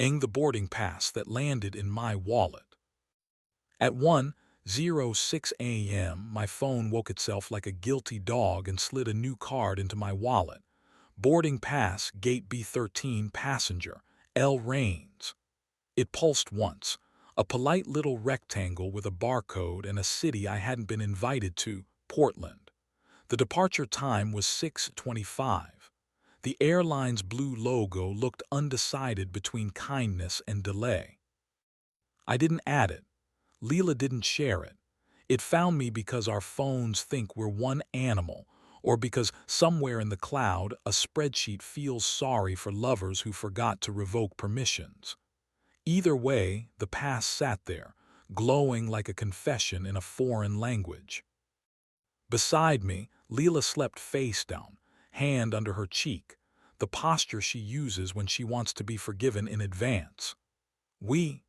the boarding pass that landed in my wallet. At 1:06 a.m., my phone woke itself like a guilty dog and slid a new card into my wallet. Boarding pass, gate B13, passenger, L. Rains. It pulsed once, a polite little rectangle with a barcode and a city I hadn't been invited to, Portland. The departure time was 6:25. The airline's blue logo looked undecided between kindness and delay. I didn't add it. Leela didn't share it. It found me because our phones think we're one animal, or because somewhere in the cloud a spreadsheet feels sorry for lovers who forgot to revoke permissions. Either way, the pass sat there, glowing like a confession in a foreign language. Beside me, Leela slept face down, hand under her cheek, the posture she uses when she wants to be forgiven in advance. We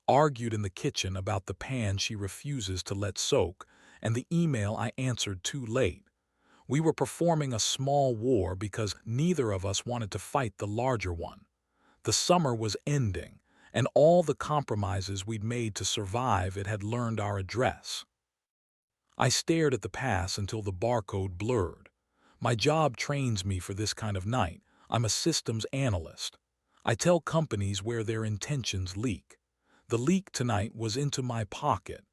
argued in the kitchen about the pan she refuses to let soak and the email I answered too late. We were performing a small war because neither of us wanted to fight the larger one. The summer was ending, and all the compromises we'd made to survive it had learned our address. I stared at the pass until the barcode blurred. My job trains me for this kind of night. I'm a systems analyst. I tell companies where their intentions leak. The leak tonight was into my pocket.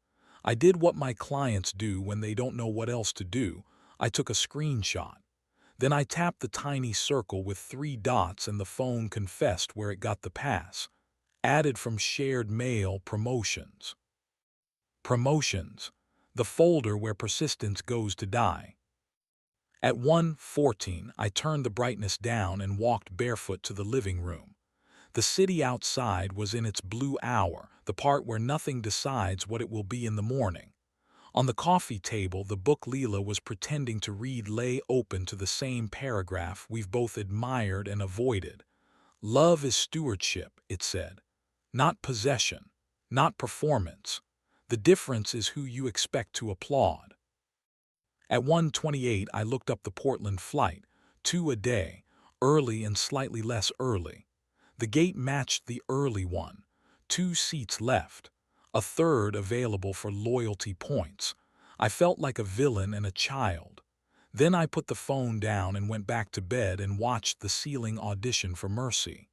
I did what my clients do when they don't know what else to do. I took a screenshot. Then I tapped the tiny circle with 3 dots and the phone confessed where it got the pass. Added from shared mail, promotions. Promotions. The folder where persistence goes to die. At 1:14, I turned the brightness down and walked barefoot to the living room. The city outside was in its blue hour, the part where nothing decides what it will be in the morning. On the coffee table, the book Leela was pretending to read lay open to the same paragraph we've both admired and avoided. Love is stewardship, it said. Not possession, not performance. The difference is who you expect to applaud. At 1:28, I looked up the Portland flight, 2 a day, early and slightly less early. The gate matched the early one, 2 seats left, a third available for loyalty points. I felt like a villain and a child. Then I put the phone down and went back to bed and watched the ceiling audition for mercy.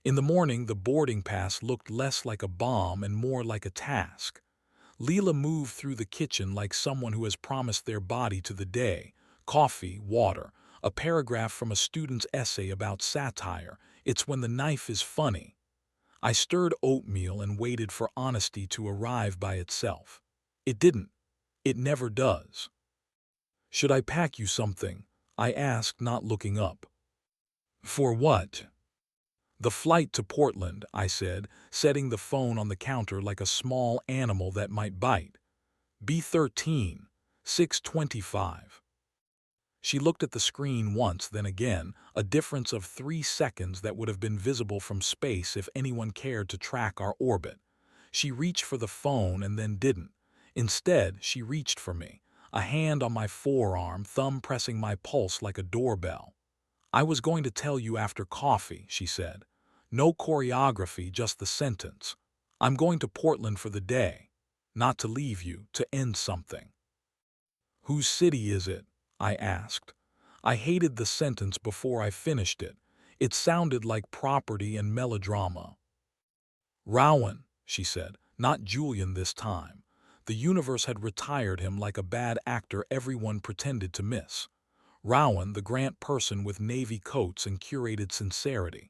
In the morning, the boarding pass looked less like a bomb and more like a task. Leela moved through the kitchen like someone who has promised their body to the day. Coffee, water, a paragraph from a student's essay about satire. It's when the knife is funny. I stirred oatmeal and waited for honesty to arrive by itself. It didn't. It never does. "Should I pack you something?" I asked, not looking up. "For what?" "The flight to Portland," I said, setting the phone on the counter like a small animal that might bite. "B13, 6:25. She looked at the screen once, then again, a difference of 3 seconds that would have been visible from space if anyone cared to track our orbit. She reached for the phone and then didn't. Instead, she reached for me, a hand on my forearm, thumb pressing my pulse like a doorbell. "I was going to tell you after coffee," she said. "No choreography, just the sentence. I'm going to Portland for the day. Not to leave you, to end something." "Whose city is it?" I asked. I hated the sentence before I finished it. It sounded like property and melodrama. "Rowan," she said, "not Julian this time." The universe had retired him like a bad actor everyone pretended to miss. Rowan, the Grant person with navy coats and curated sincerity.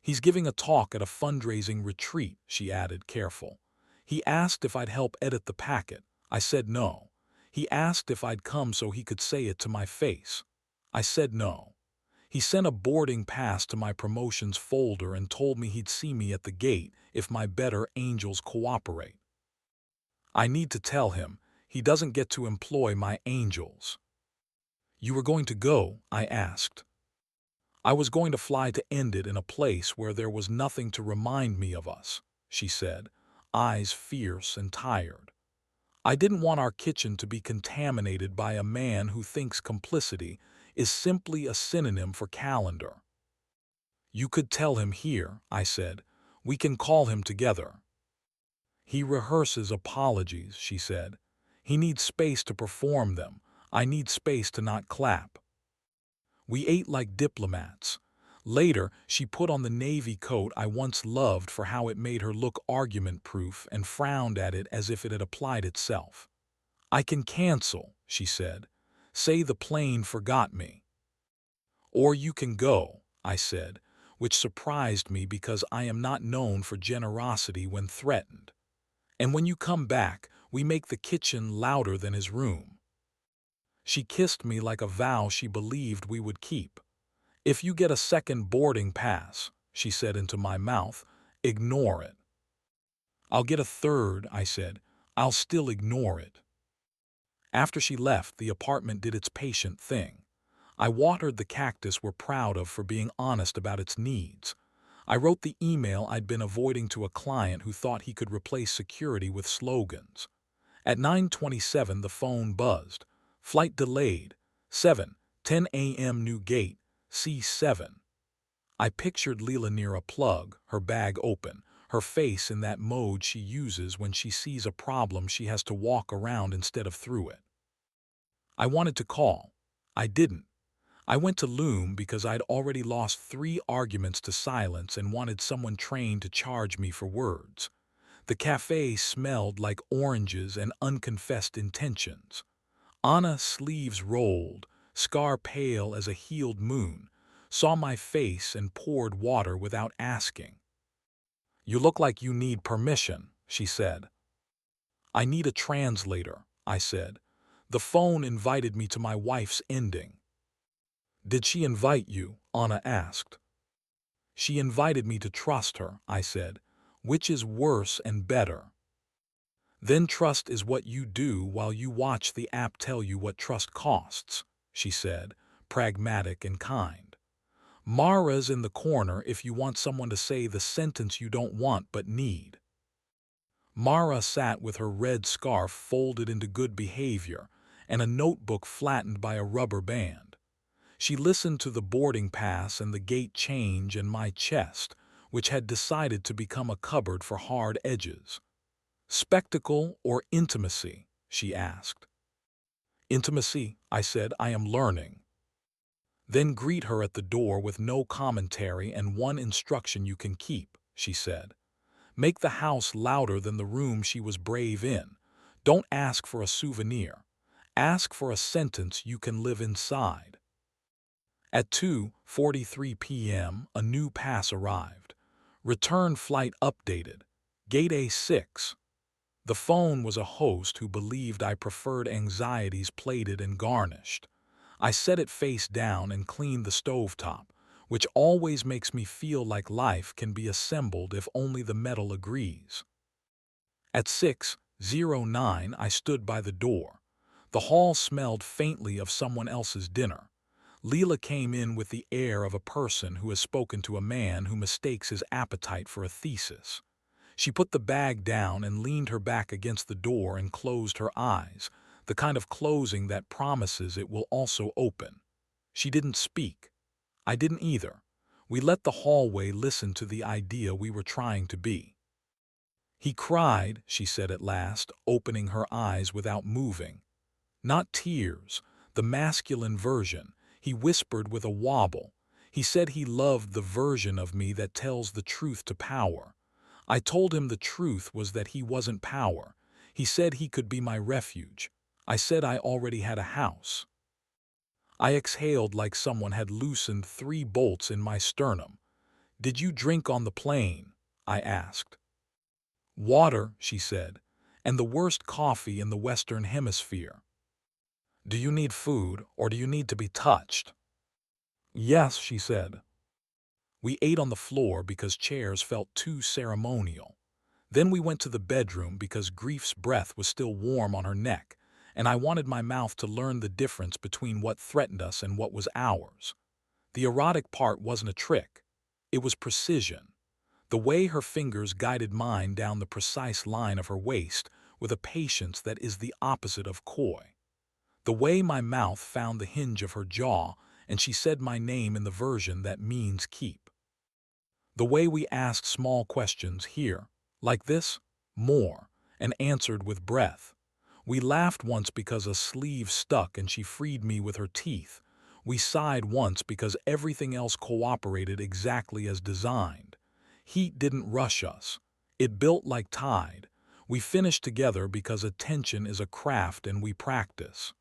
"He's giving a talk at a fundraising retreat," she added, careful. "He asked if I'd help edit the packet. I said no. He asked if I'd come so he could say it to my face. I said no. He sent a boarding pass to my promotions folder and told me he'd see me at the gate if my better angels cooperate. I need to tell him he doesn't get to employ my angels." "You were going to go?" I asked. "I was going to fly to end it in a place where there was nothing to remind me of us," she said, eyes fierce and tired. "I didn't want our kitchen to be contaminated by a man who thinks complicity is simply a synonym for calendar." "You could tell him here," I said, We can call him together. He rehearses apologies, she said. He needs space to perform them. I need space to not clap. We ate like diplomats. Later, she put on the navy coat I once loved for how it made her look argument-proof and frowned at it as if it had applied itself. I can cancel, she said. Say the plane forgot me. Or you can go, I said, which surprised me because I am not known for generosity when threatened. And when you come back, we make the kitchen louder than his room. She kissed me like a vow she believed we would keep. If you get a second boarding pass, she said into my mouth, ignore it. I'll get a third, I said. I'll still ignore it. After she left, the apartment did its patient thing. I watered the cactus we're proud of for being honest about its needs. I wrote the email I'd been avoiding to a client who thought he could replace security with slogans. At 9:27, the phone buzzed. Flight delayed. 7:10 a.m. New Gate, C7. I pictured Leela near a plug, her bag open, her face in that mode she uses when she sees a problem she has to walk around instead of through it. I wanted to call. I didn't. I went to Loom because I'd already lost 3 arguments to silence and wanted someone trained to charge me for words. The cafe smelled like oranges and unconfessed intentions. Anna, sleeves rolled, scar pale as a healed moon, saw my face and poured water without asking. You look like you need permission, she said. I need a translator, I said. The phone invited me to my wife's ending. Did she invite you? Anna asked. She invited me to trust her, I said. Which is worse and better? Then trust is what you do while you watch the app tell you what trust costs, she said, pragmatic and kind. Mara's in the corner if you want someone to say the sentence you don't want but need. Mara sat with her red scarf folded into good behavior and a notebook flattened by a rubber band. She listened to the boarding pass and the gate change and my chest, which had decided to become a cupboard for hard edges. Spectacle or intimacy? She asked. Intimacy, I said. I am learning. Then greet her at the door with no commentary and one instruction you can keep, she said. Make the house louder than the room she was brave in. Don't ask for a souvenir. Ask for a sentence you can live inside. At 2:43 p.m., a new pass arrived. Return flight updated. Gate A6. The phone was a host who believed I preferred anxieties plated and garnished. I set it face down and cleaned the stovetop, which always makes me feel like life can be assembled if only the metal agrees. At 6:09, I stood by the door. The hall smelled faintly of someone else's dinner. Leela came in with the air of a person who has spoken to a man who mistakes his appetite for a thesis. She put the bag down and leaned her back against the door and closed her eyes, the kind of closing that promises it will also open. She didn't speak. I didn't either. We let the hallway listen to the idea we were trying to be. He cried, she said at last, opening her eyes without moving. Not tears, the masculine version. He whispered with a wobble. He said he loved the version of me that tells the truth to power. I told him the truth was that he wasn't power. He said he could be my refuge. I said I already had a house. I exhaled like someone had loosened 3 bolts in my sternum. Did you drink on the plane? I asked. Water, she said, and the worst coffee in the Western Hemisphere. Do you need food, or do you need to be touched? Yes, she said. We ate on the floor because chairs felt too ceremonial. Then we went to the bedroom because Grief's breath was still warm on her neck, and I wanted my mouth to learn the difference between what threatened us and what was ours. The erotic part wasn't a trick. It was precision. The way her fingers guided mine down the precise line of her waist with a patience that is the opposite of coy. The way my mouth found the hinge of her jaw and she said my name in the version that means keep. The way we asked small questions here, like this, more, and answered with breath. We laughed once because a sleeve stuck and she freed me with her teeth. We sighed once because everything else cooperated exactly as designed. Heat didn't rush us. It built like tide. We finished together because attention is a craft and we practice.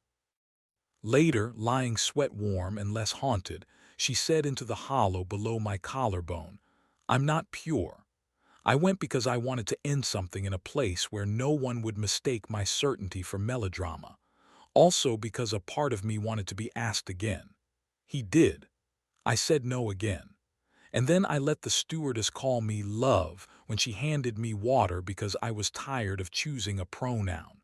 Later, lying sweat-warm and less haunted, she said into the hollow below my collarbone, "I'm not pure. I went because I wanted to end something in a place where no one would mistake my certainty for melodrama. Also because a part of me wanted to be asked again." He did. I said no again. And then I let the stewardess call me love when she handed me water because I was tired of choosing a pronoun.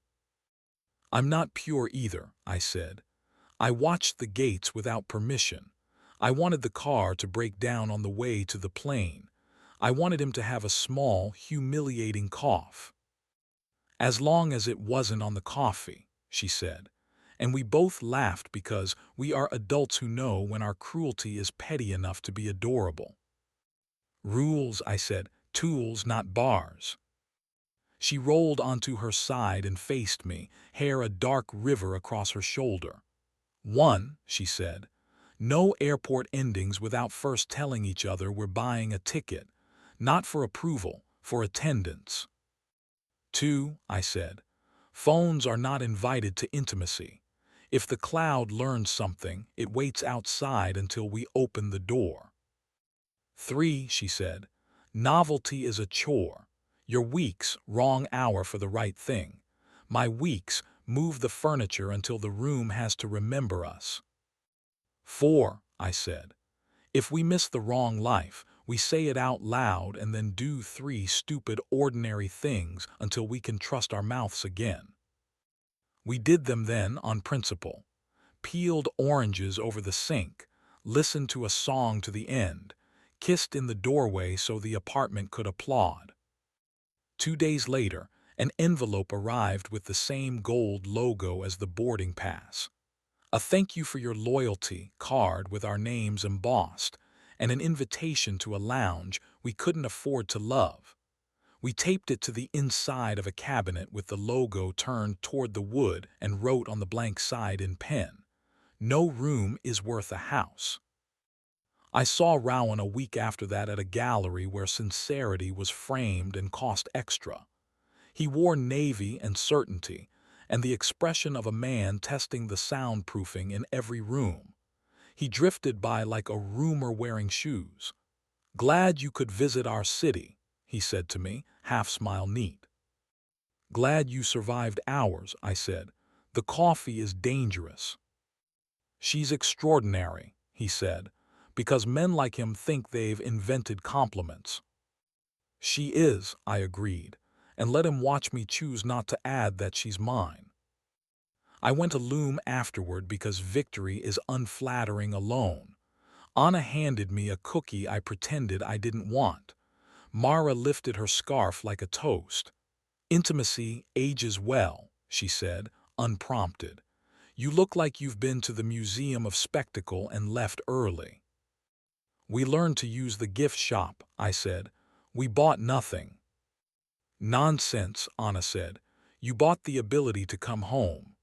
"I'm not pure either," I said. I watched the gates without permission. I wanted the car to break down on the way to the plane. I wanted him to have a small, humiliating cough. "As long as it wasn't on the coffee," she said. And we both laughed because we are adults who know when our cruelty is petty enough to be adorable. "Rules," I said, "tools, not bars." She rolled onto her side and faced me, hair a dark river across her shoulder. "One," she said, "no airport endings without first telling each other we're buying a ticket, not for approval, for attendance." "Two," I said, "phones are not invited to intimacy. If the cloud learns something, it waits outside until we open the door." "Three," she said, "novelty is a chore. Your weeks, wrong hour for the right thing. My weeks, move the furniture until the room has to remember us." "Four," I said, "if we miss the wrong life, we say it out loud and then do three stupid ordinary things until we can trust our mouths again." We did them then on principle. Peeled oranges over the sink, listened to a song to the end, kissed in the doorway so the apartment could applaud. 2 days later, an envelope arrived with the same gold logo as the boarding pass. A "thank you for your loyalty" card with our names embossed, and an invitation to a lounge we couldn't afford to love. We taped it to the inside of a cabinet with the logo turned toward the wood and wrote on the blank side in pen, "No room is worth a house." I saw Rowan a week after that at a gallery where sincerity was framed and cost extra. He wore navy and certainty, and the expression of a man testing the soundproofing in every room. He drifted by like a rumor wearing shoes. "Glad you could visit our city," he said to me, half smile neat. "Glad you survived ours," I said. "The coffee is dangerous." "She's extraordinary," he said, "because men like him think they've invented compliments." "She is," I agreed, and let him watch me choose not to add that she's mine. I went to Loom afterward because victory is unflattering alone. Anna handed me a cookie I pretended I didn't want. Mara lifted her scarf like a toast. "Intimacy ages well," she said, unprompted. "You look like you've been to the Museum of Spectacle and left early." "We learned to use the gift shop," I said. "We bought nothing." "Nonsense," Anna said. "You bought the ability to come home."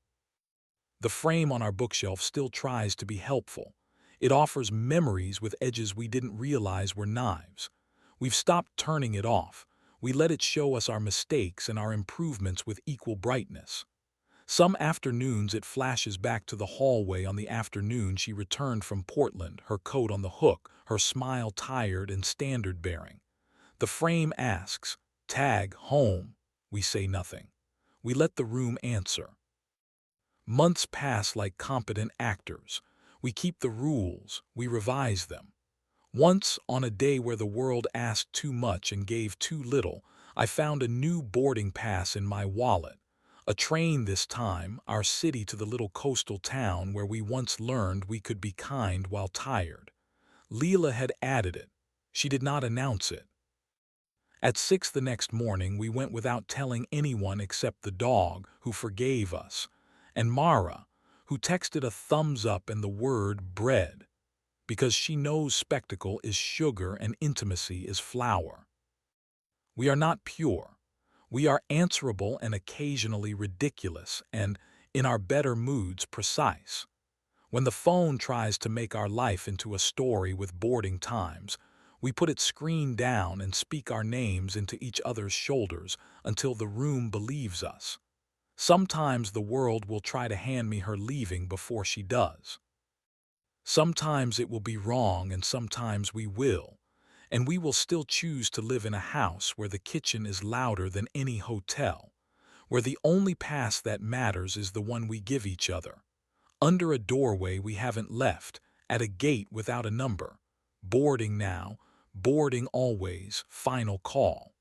The frame on our bookshelf still tries to be helpful. It offers memories with edges we didn't realize were knives. We've stopped turning it off. We let it show us our mistakes and our improvements with equal brightness. Some afternoons it flashes back to the hallway on the afternoon she returned from Portland, her coat on the hook, her smile tired and standard-bearing. The frame asks, "Tag, home." We say nothing. We let the room answer. Months pass like competent actors. We keep the rules, we revise them. Once, on a day where the world asked too much and gave too little, I found a new boarding pass in my wallet. A train this time, our city to the little coastal town where we once learned we could be kind while tired. Leela had added it. She did not announce it. At 6 the next morning we went without telling anyone except the dog, who forgave us, and Mara, who texted a thumbs up and the word bread. because she knows spectacle is sugar and intimacy is flour. We are not pure. We are answerable and occasionally ridiculous and, in our better moods, precise. When the phone tries to make our life into a story with boarding times, we put its screen down and speak our names into each other's shoulders until the room believes us. Sometimes the world will try to hand me her leaving before she does. Sometimes it will be wrong and sometimes we will, and we will still choose to live in a house where the kitchen is louder than any hotel, where the only pass that matters is the one we give each other, under a doorway we haven't left, at a gate without a number, boarding now, boarding always, final call.